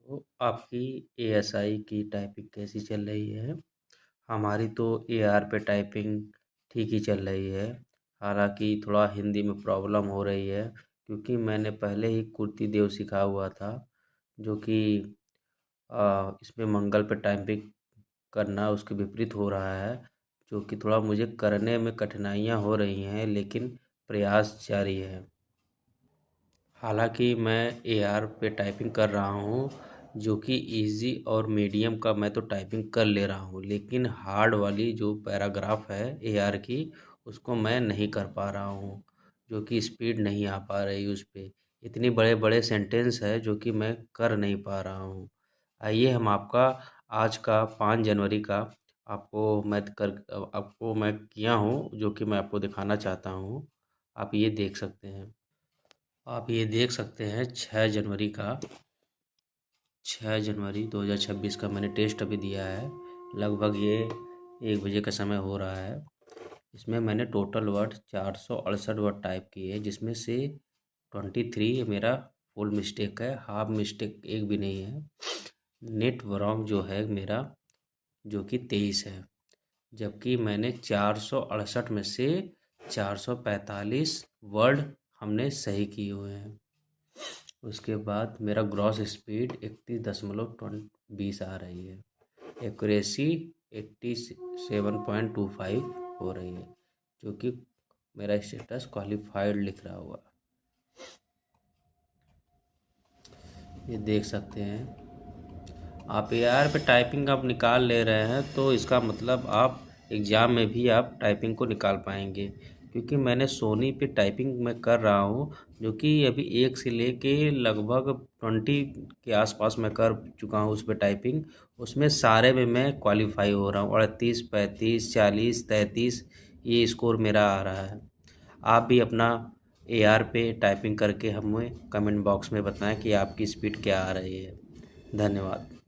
तो आपकी एएसआई की टाइपिंग कैसी चल रही है? हमारी तो एआर पे टाइपिंग ठीक ही चल रही है। हालांकि थोड़ा हिंदी में प्रॉब्लम हो रही है क्योंकि मैंने पहले ही कुर्ती देव सीखा हुआ था जो कि इसमें मंगल पे टाइपिंग करना उसके विपरीत हो रहा है, जो कि थोड़ा मुझे करने में कठिनाइयाँ हो रही हैं, लेकिन प्रयास जारी है। हालांकि मैं एआर पे टाइपिंग कर रहा हूँ, जो कि इजी और मीडियम का मैं तो टाइपिंग कर ले रहा हूँ, लेकिन हार्ड वाली जो पैराग्राफ है एआर की उसको मैं नहीं कर पा रहा हूँ, जो कि स्पीड नहीं आ पा रही उस पे। इतने बड़े बड़े सेंटेंस है जो कि मैं कर नहीं पा रहा हूँ। आइए हम आपका आज का 5 जनवरी का आपको मैं किया हूँ, जो कि मैं आपको दिखाना चाहता हूँ। आप ये देख सकते हैं। आप ये देख सकते हैं 6 जनवरी का, 6 जनवरी 2026 का मैंने टेस्ट अभी दिया है। लगभग ये 1 बजे का समय हो रहा है। इसमें मैंने टोटल वर्ड 468 वर्ड टाइप किए, जिसमें से 23 मेरा फुल मिस्टेक है, हाफ मिस्टेक एक भी नहीं है। नेट वरॉन्ग जो है मेरा, जो कि 23 है, जबकि मैंने 468 में से 445 वर्ड हमने सही किए हुए हैं। उसके बाद मेरा ग्रॉस स्पीड 31.20 आ रही है। एक्यूरेसी 87.25 हो रही है, जो कि मेरा स्टेटस क्वालिफाइड लिख रहा हुआ। ये देख सकते हैं। आप एआर पे टाइपिंग आप निकाल ले रहे हैं तो इसका मतलब आप एग्ज़ाम में भी आप टाइपिंग को निकाल पाएंगे, क्योंकि मैंने सोनी पे टाइपिंग में कर रहा हूँ, जो कि अभी 1 से लेके लगभग 20 के आसपास मैं कर चुका हूँ उस पर टाइपिंग। उसमें सारे में मैं क्वालिफाई हो रहा हूँ, 38, 35, 40, 33 ये स्कोर मेरा आ रहा है। आप भी अपना एआर पे टाइपिंग करके हमें कमेंट बॉक्स में बताएं कि आपकी स्पीड क्या आ रही है। धन्यवाद।